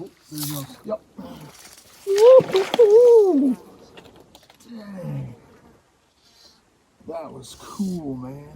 Oh, there he goes. Yep. Woo-hoo-hoo. Dang. That was cool, man.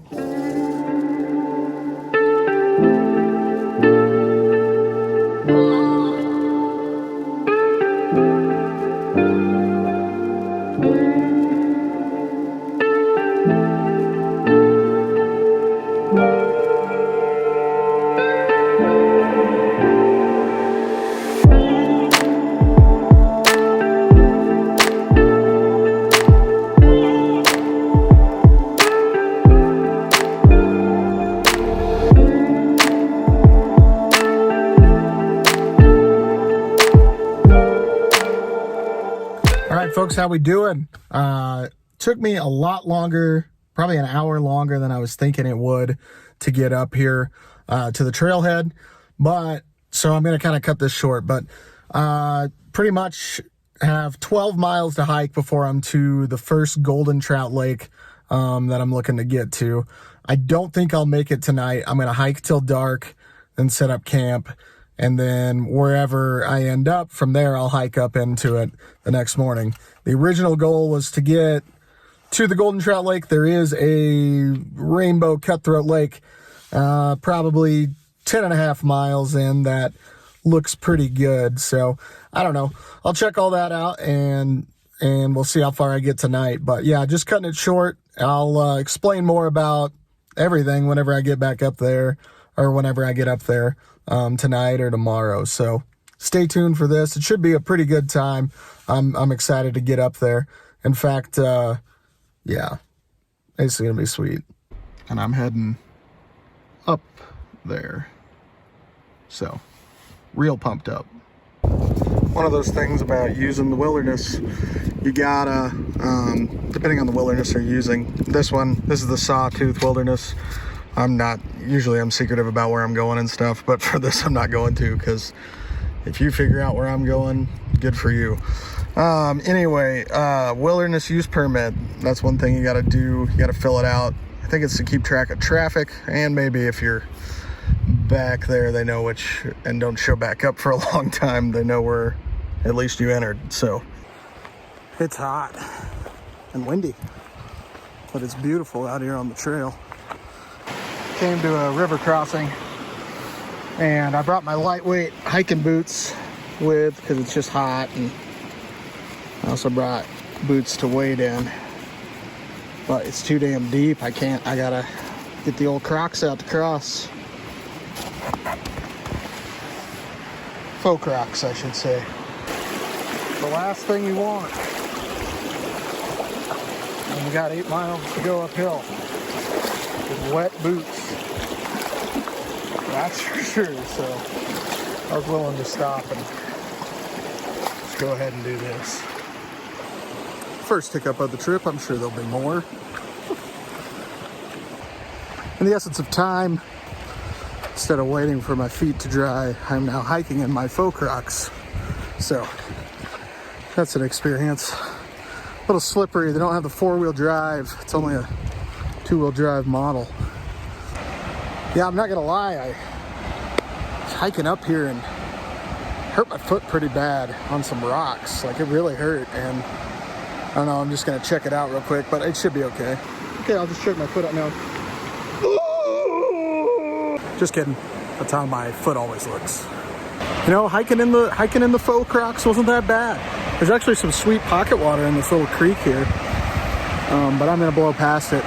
Folks, how we doing? Took me a lot longer, probably an hour longer than I was thinking it would to get up here to the trailhead, but so I'm going to kind of cut this short, but pretty much have 12 miles to hike before I'm to the first golden trout lake that I'm looking to get to. I don't think I'll make it tonight. I'm going to hike till dark, then set up camp. And then wherever I end up, from there, I'll hike up into it the next morning. The original goal was to get to the Golden Trout Lake. There is a rainbow cutthroat lake, probably 10.5 miles in, that looks pretty good. So I don't know. I'll check all that out and we'll see how far I get tonight. But yeah, just cutting it short. I'll explain more about everything whenever I get back up there, or whenever I get up there. Tonight or tomorrow. So stay tuned for this. It should be a pretty good time. I'm excited to get up there. In fact, yeah, it's gonna be sweet. And I'm heading up there. So real pumped up. One of those things about using the wilderness, you gotta, depending on the wilderness you're using, this is the Sawtooth wilderness. I'm secretive about where I'm going and stuff, but for this I'm not going to, because if you figure out where I'm going, good for you. Anyway, wilderness use permit, that's one thing you gotta do. You gotta fill it out. I think it's to keep track of traffic, and maybe if you're back there, they know which, and don't show back up for a long time, they know where at least you entered. So it's hot and windy, but it's beautiful out here on the trail. Came to a river crossing, and I brought my lightweight hiking boots with, because it's just hot, and I also brought boots to wade in, but it's too damn deep. I gotta get the old Crocs out to cross. Faux Crocs, I should say. The last thing you want when you got 8 miles to go uphill with wet boots. That's for sure. So I was willing to stop and just go ahead and do this. First hiccup of the trip. I'm sure there'll be more. In the essence of time, instead of waiting for my feet to dry, I'm now hiking in my faux Crocs. So that's an experience. A little slippery. They don't have the 4-wheel drive. It's only a 2-wheel drive model. Yeah, I'm not gonna lie, I was hiking up here and hurt my foot pretty bad on some rocks. Like, it really hurt, and I don't know, I'm just gonna check it out real quick, but it should be okay. Okay, I'll just check my foot out now. Just kidding. That's how my foot always looks. You know, hiking in the faux Crocs wasn't that bad. There's actually some sweet pocket water in this little creek here, but I'm gonna blow past it.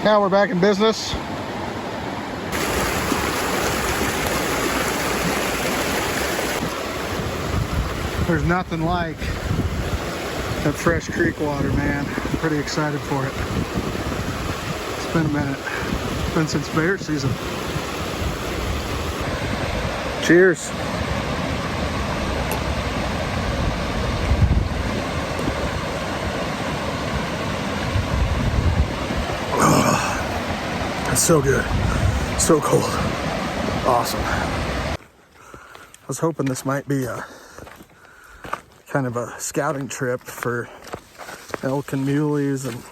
Now we're back in business. There's nothing like that fresh creek water, man. I'm pretty excited for it. It's been a minute. It's been since bear season. Cheers. It's so good. So cold. Awesome. I was hoping this might be a kind of a scouting trip for elk and muleys and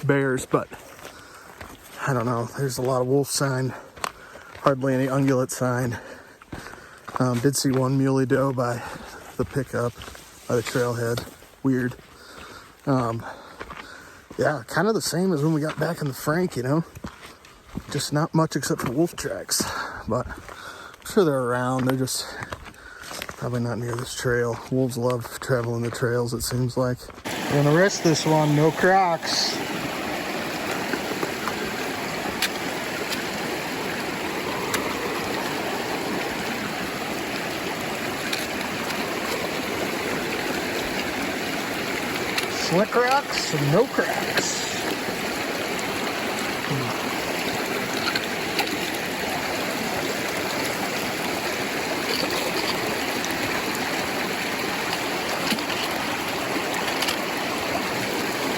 bears, but I don't know. There's a lot of wolf sign, hardly any ungulate sign. Did see one muley doe by the pickup, by the trailhead. Weird. Yeah, kind of the same as when we got back in the Frank, you know? Just not much except for wolf tracks. But I'm sure they're around. They're just probably not near this trail. Wolves love traveling the trails, it seems like. And the rest of this one, no Crocs. Slick Crocs and no Crocs.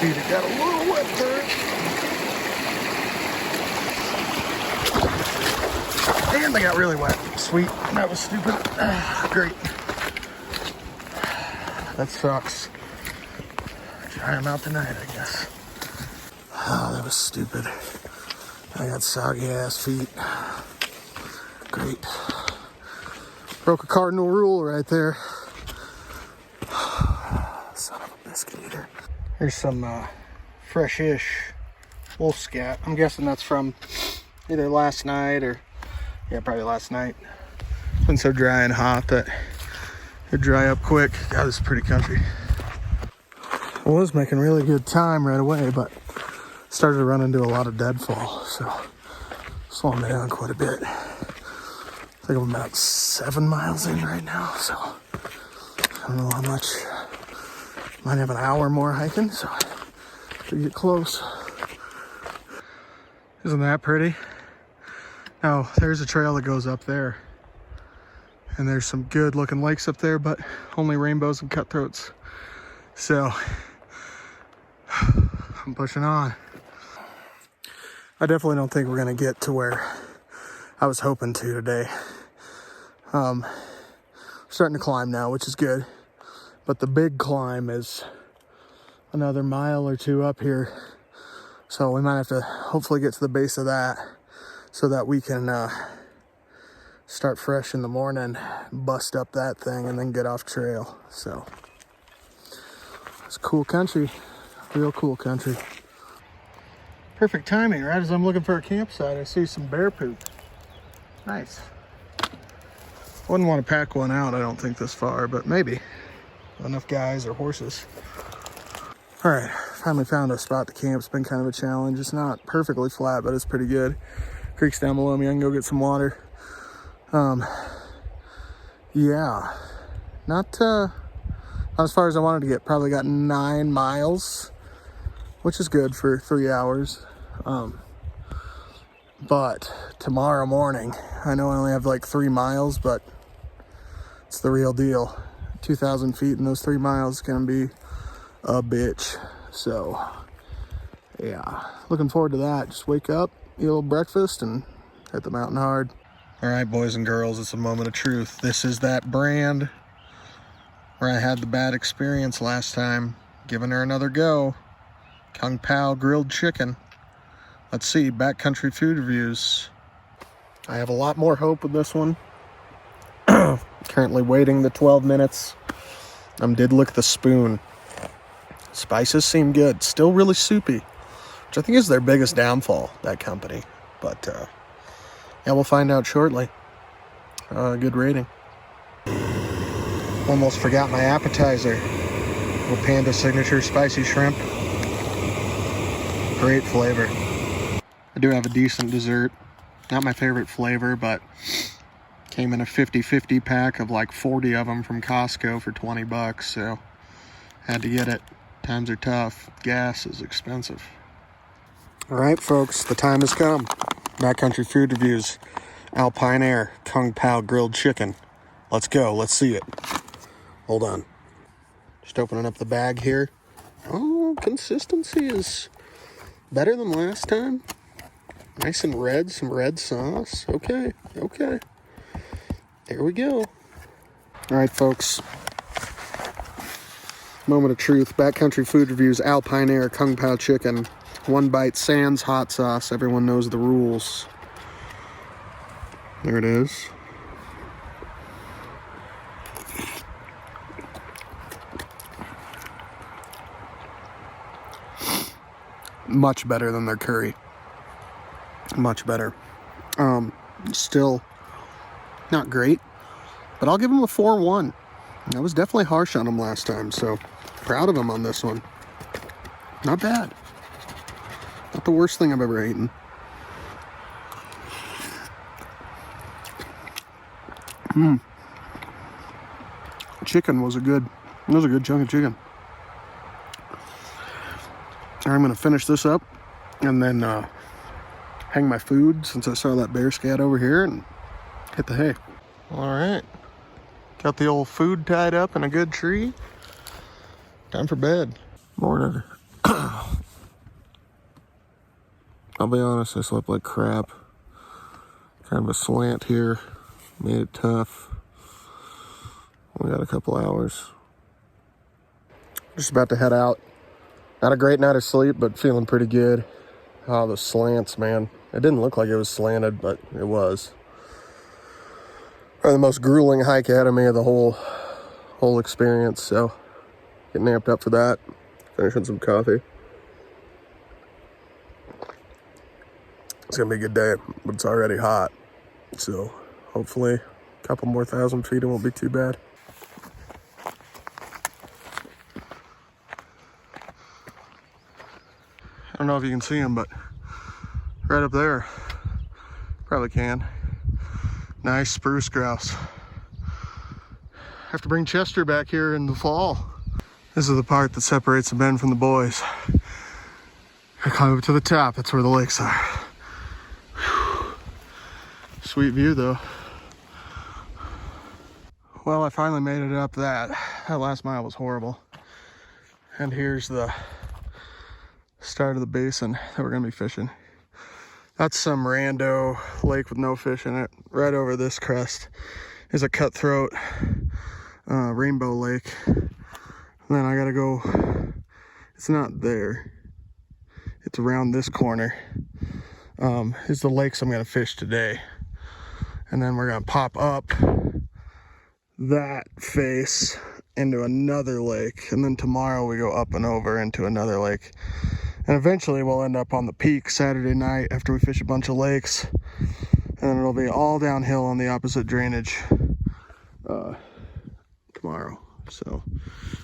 It got a little wet there. And they got really wet. Sweet. That was stupid. Great. That sucks. Try them out tonight, I guess. Oh, that was stupid. I got soggy ass feet. Great. Broke a cardinal rule right there. Son of a biscuit eater. Here's some fresh-ish wolf scat. I'm guessing that's from either last night or, yeah, probably last night. It's been so dry and hot that it'd dry up quick. God, this is pretty country. I was making really good time right away, but started to run into a lot of deadfall, so slowing me down quite a bit. I think I'm about 7 miles in right now, so I don't know how much. Might have an hour more hiking, so should get close. Isn't that pretty? Now, there's a trail that goes up there. And there's some good looking lakes up there, but only rainbows and cutthroats. So, I'm pushing on. I definitely don't think we're gonna get to where I was hoping to today. Starting to climb now, which is good. But the big climb is another mile or two up here. So we might have to hopefully get to the base of that so that we can start fresh in the morning, bust up that thing, and then get off trail. So it's cool country, real cool country. Perfect timing, right as I'm looking for a campsite, I see some bear poop. Nice. Wouldn't want to pack one out, I don't think, this far, but maybe. Enough guys or horses. All right, finally found a spot to camp. It's been kind of a challenge. It's not perfectly flat, but it's pretty good. Creek's down below me. I can go get some water. Yeah, not as far as I wanted to get. Probably got 9 miles, which is good for 3 hours. But tomorrow morning, I know I only have like 3 miles, but it's the real deal. 2,000 feet in those 3 miles is gonna be a bitch. So yeah, looking forward to that. Just wake up, eat a little breakfast, and hit the mountain hard. All right, boys and girls, it's a moment of truth. This is that brand where I had the bad experience last time. Giving her another go. Kung Pao grilled chicken. Let's see, Backcountry food reviews. I have a lot more hope with this one. Currently waiting the 12 minutes. Did lick the spoon. Spices seem good. Still really soupy, which I think is their biggest downfall, that company. But yeah, we'll find out shortly. Good rating. Almost forgot my appetizer. Little Panda Signature Spicy Shrimp. Great flavor. I do have a decent dessert. Not my favorite flavor, but came in a 50-50 pack of like 40 of them from Costco for 20 bucks, so had to get it. Times are tough. Gas is expensive. All right, folks, the time has come. Backcountry food reviews. Alpine Air Kung Pao grilled chicken. Let's go. Let's see it. Hold on. Just opening up the bag here. Oh, consistency is better than last time. Nice and red. Some red sauce. Okay. Okay. There we go. All right, folks. Moment of truth. Backcountry food reviews. Alpine Air Kung Pao chicken. 1 bite sans hot sauce. Everyone knows the rules. There it is. much better than their curry. Much better. Still not great, but I'll give them a 4-1. I was definitely harsh on them last time, so proud of them on this one. Not bad. Not the worst thing I've ever eaten. Chicken was a good chunk of chicken. I'm gonna finish this up and then hang my food, since I saw that bear scat over here, and hit the hay. All right, got the old food tied up in a good tree. Time for bed. Morning. I'll be honest, I slept like crap. Kind of a slant here, made it tough. We got a couple hours. Just about to head out. Not a great night of sleep, but feeling pretty good. Oh, the slants, man. It didn't look like it was slanted, but it was. Probably the most grueling hike ahead of me of the whole experience, so getting amped up for that. Finishing some coffee. It's gonna be a good day, but it's already hot. So hopefully a couple more 1,000 feet, it won't be too bad. I don't know if you can see them, but right up there, probably can. Nice spruce grouse. Have to bring Chester back here in the fall. This is the part that separates the men from the boys. I climb up to the top, that's where the lakes are. Whew. Sweet view though. Well, I finally made it up that. That last mile was horrible. And here's the start of the basin that we're gonna be fishing. That's some rando lake with no fish in it. Right over this crest is a cutthroat rainbow lake. And then I gotta go, it's not there. It's around this corner. Is the lakes I'm gonna fish today. And then we're gonna pop up that face into another lake. And then tomorrow we go up and over into another lake. And eventually we'll end up on the peak Saturday night after we fish a bunch of lakes. And then it'll be all downhill on the opposite drainage tomorrow. So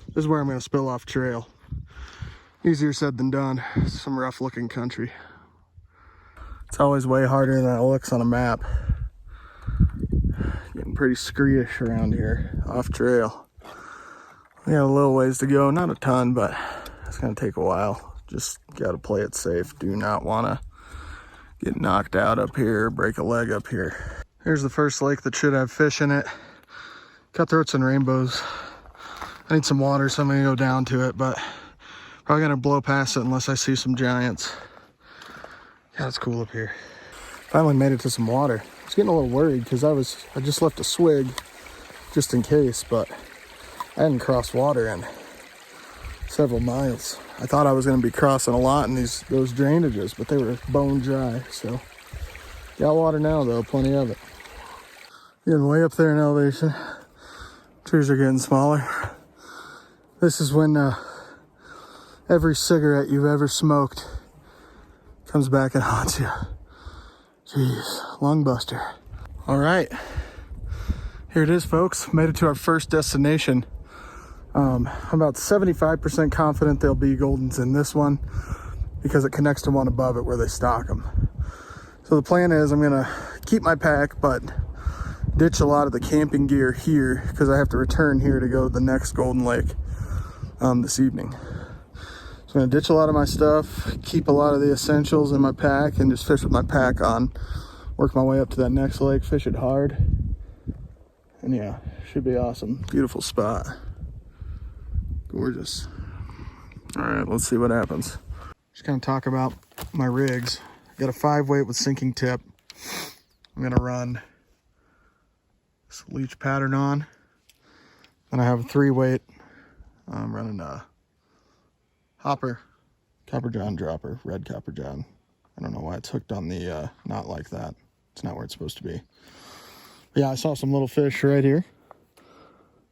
this is where I'm gonna spill off trail. Easier said than done. Some rough looking country. It's always way harder than it looks on a map. Getting pretty scree-ish around here, off trail. We got a little ways to go, not a ton, but it's gonna take a while. Just gotta play it safe. Do not wanna get knocked out up here, break a leg up here. Here's the first lake that should have fish in it. Cutthroats and rainbows. I need some water, so I'm gonna go down to it, but probably gonna blow past it unless I see some giants. Yeah, it's cool up here. Finally made it to some water. I was getting a little worried because I just left a swig just in case, but I hadn't crossed water in several miles. I thought I was going to be crossing a lot in those drainages, but they were bone dry. So got water now though, plenty of it. Getting way up there in elevation. Trees are getting smaller. This is when every cigarette you've ever smoked comes back and haunts you. Jeez, lung buster. All right, here it is, folks. Made it to our first destination. I'm about 75% confident there'll be Goldens in this one because it connects to one above it where they stock them. So the plan is I'm gonna keep my pack, but ditch a lot of the camping gear here because I have to return here to go to the next Golden Lake this evening. So I'm gonna ditch a lot of my stuff, keep a lot of the essentials in my pack, and just fish with my pack on. Work my way up to that next lake, fish it hard. And yeah, should be awesome. Beautiful spot. Gorgeous. All right, let's see what happens. Just gonna talk about my rigs. Got a 5-weight with sinking tip. I'm gonna run this leech pattern on. Then I have a 3-weight. I'm running a hopper, Copper John dropper, red Copper John. I don't know why it's hooked on the knot like that. It's not where it's supposed to be. But yeah, I saw some little fish right here.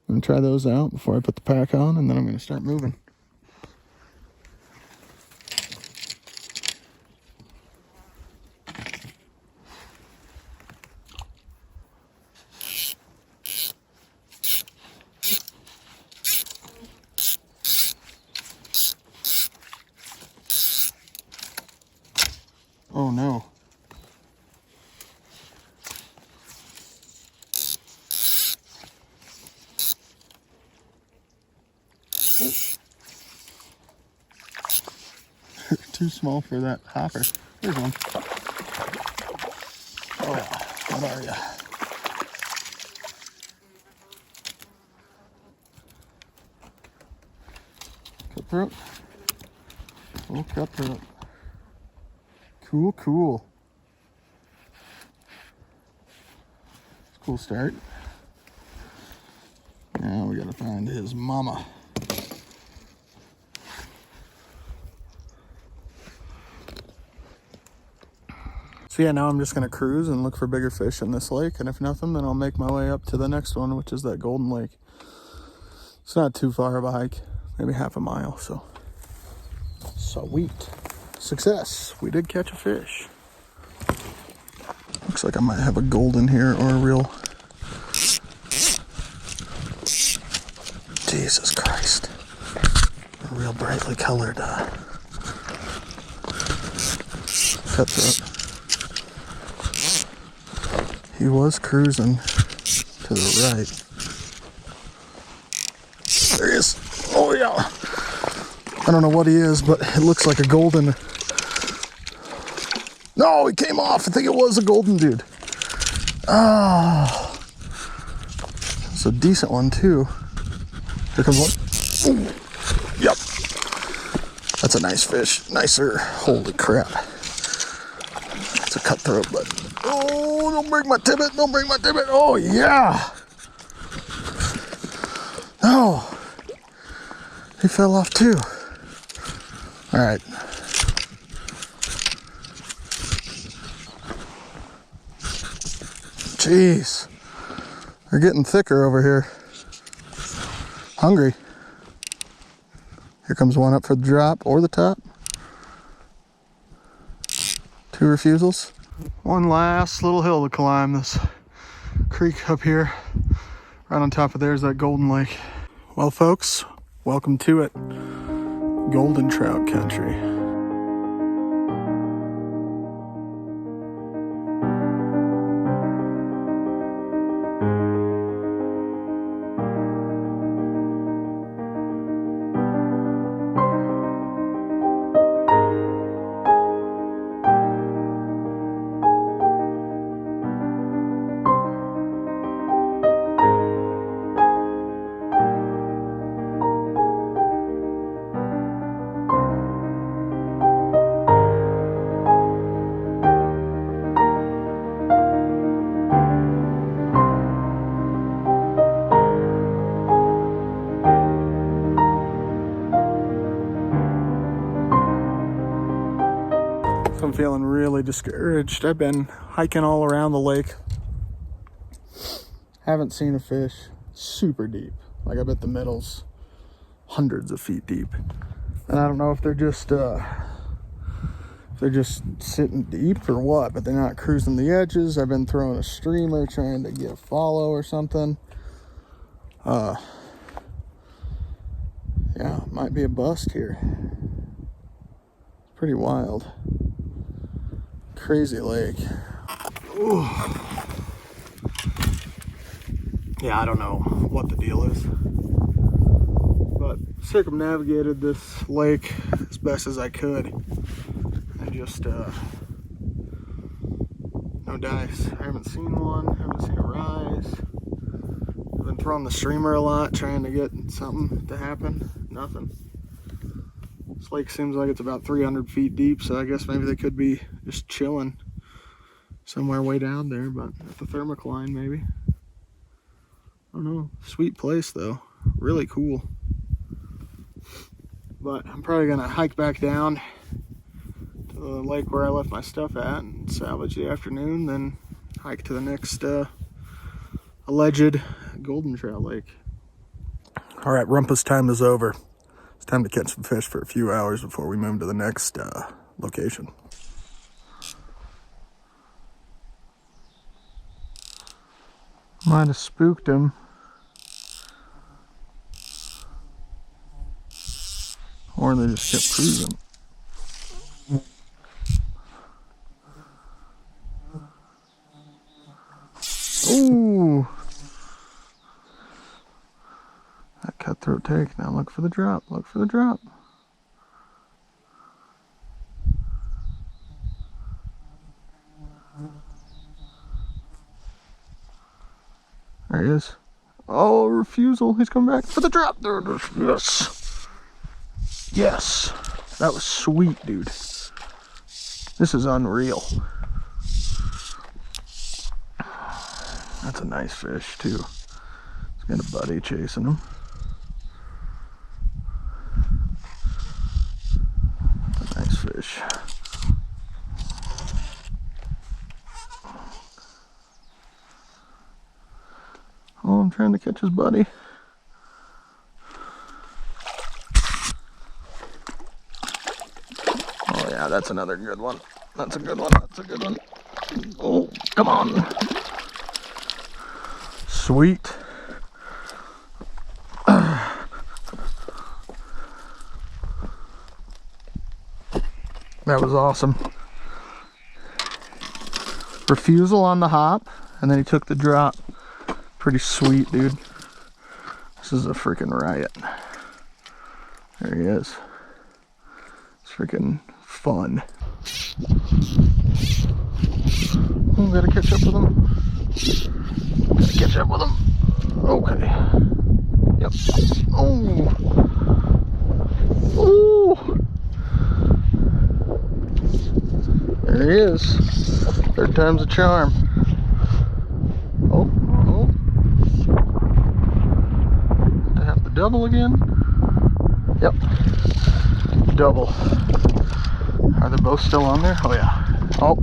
I'm gonna try those out before I put the pack on, and then I'm gonna start moving. Too small for that hopper. There's one. Oh yeah, what are ya? Cutthroat. Oh, cutthroat. Cool, cool. It's a cool start. Now we gotta find his mama. So yeah, now I'm just gonna cruise and look for bigger fish in this lake, and if nothing, then I'll make my way up to the next one, which is that Golden Lake. It's not too far of a hike, maybe half a mile, so. Sweet. Success. We did catch a fish. Looks like I might have a golden here or a real... Jesus Christ. A real brightly colored cutthroat. He was cruising to the right. There he is. Oh yeah. I don't know what he is, but it looks like a golden. No, he came off. I think it was a golden dude. Oh. It's a decent one too. Here comes one. Ooh. Yep. That's a nice fish. Nicer. Holy crap. It's a cutthroat, but oh, don't break my tibbet. Don't break my tibbet. Oh yeah. Oh. He fell off too. All right. Jeez. They're getting thicker over here. Hungry. Here comes one up for the drop or the top. 2 refusals. One last little hill to climb. This creek up here. Right on top of there's that Golden Lake. Well, folks, welcome to it. Golden trout country. I'm feeling really discouraged. I've been hiking all around the lake. Haven't seen a fish super deep. Like I bet the middle's hundreds of feet deep. And I don't know if they're just sitting deep or what, but they're not cruising the edges. I've been throwing a streamer trying to get a follow or something. Yeah, might be a bust here. Pretty wild. Crazy lake. Ooh. Yeah, I don't know what the deal is, but circumnavigated this lake as best as I could. I just no dice. I haven't seen one. Haven't seen a rise. I've been throwing the streamer a lot, trying to get something to happen. Nothing. This lake seems like it's about 300 feet deep, so I guess maybe they could be just chilling somewhere way down there, but at the thermocline maybe. I don't know. Sweet place though. Really cool. But I'm probably gonna hike back down to the lake where I left my stuff at and salvage the afternoon, then hike to the next alleged golden trout lake. All right, rumpus time is over. It's time to catch some fish for a few hours before we move to the next location. Might have spooked him. Or they just kept cruising. Ooh. That cutthroat take. Now look for the drop. Look for the drop. There he is. Oh, refusal. He's coming back for the drop. There it is. Yes. Yes. That was sweet, dude. This is unreal. That's a nice fish, too. He's got a buddy chasing him. That's a nice fish. Oh, I'm trying to catch his buddy. Oh yeah, that's another good one. That's a good one. That's a good one. Oh, come on. Sweet. That was awesome. Refusal on the hop, and then he took the drop. Pretty sweet, dude. This is a freaking riot. There he is. It's freaking fun. Oh, gotta catch up with him. Gotta catch up with him. Okay. Yep. Oh. Oh. There he is. Third time's a charm. Oh. Oh. To have the double again. Yep. Double. Are they both still on there? Oh yeah. Oh.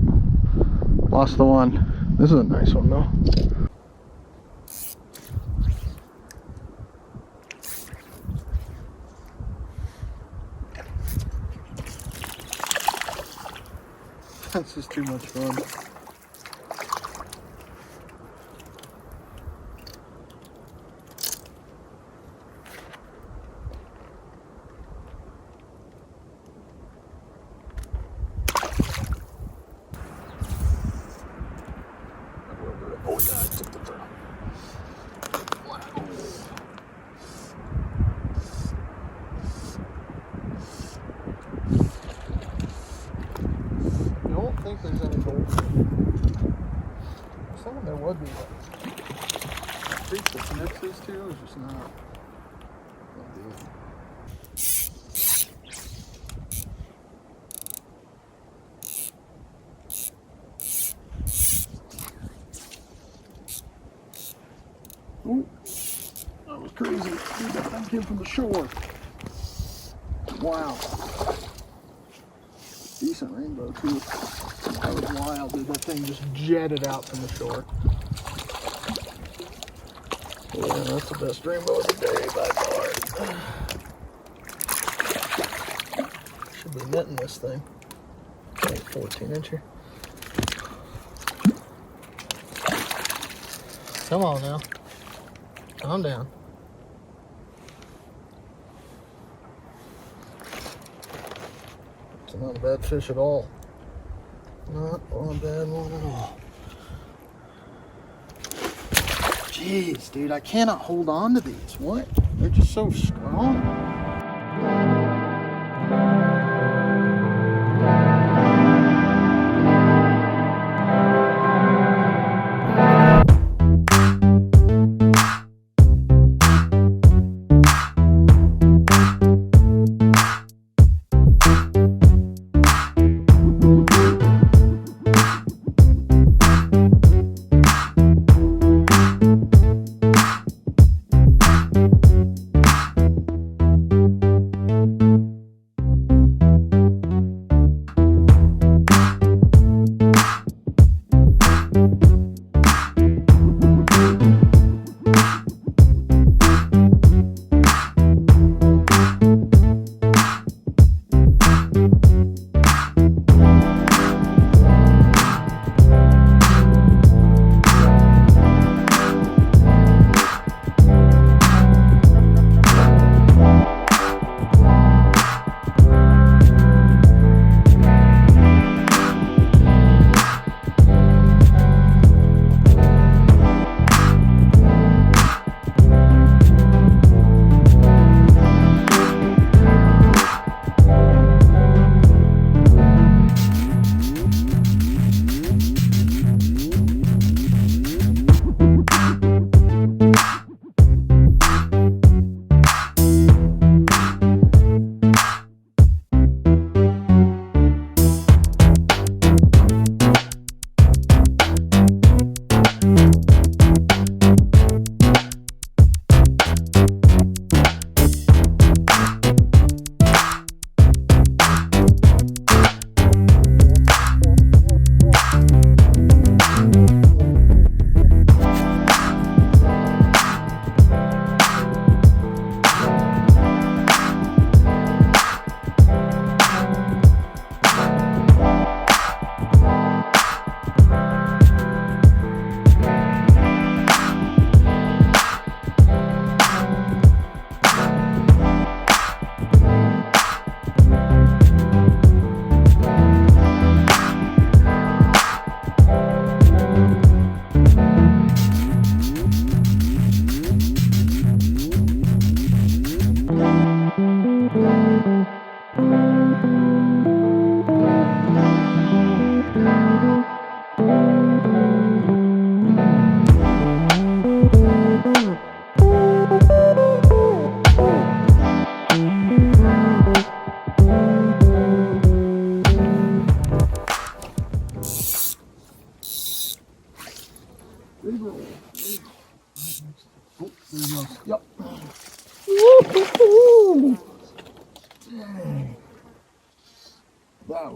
Lost the one. This is a nice one though. This is too much fun. Oh yeah, I took the throw. Wow. I don't think there's any gold. I thought there would be one. I think the mix is too, is just not. Oh, that was crazy. Dude, that thing came from the shore. Wow. Decent rainbow too. That was wild, dude. That thing just jetted out from the shore. Yeah, that's the best rainbow of the day by far. Should be netting this thing. Like 14-incher. Come on now. Calm down. It's not a bad fish at all. Not a bad one at all. Jeez, dude, I cannot hold on to these. What? They're just so strong.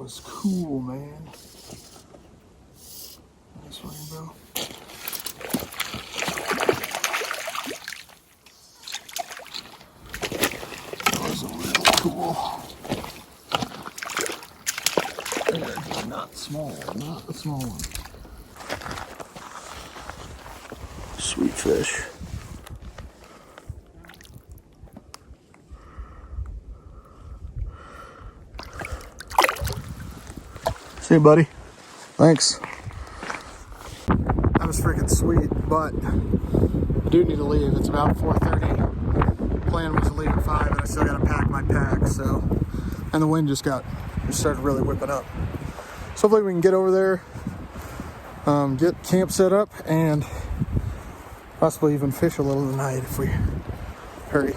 was cool, man. Nice rainbow. That was really cool. They're not small, not a small one. Sweet fish. See you, buddy. Thanks. That was freaking sweet, but I do need to leave. It's about 4:30. Plan was to leave at 5, and I still gotta pack my pack, so. And the wind just started really whipping up. So hopefully we can get over there, get camp set up, and possibly even fish a little tonight if we hurry.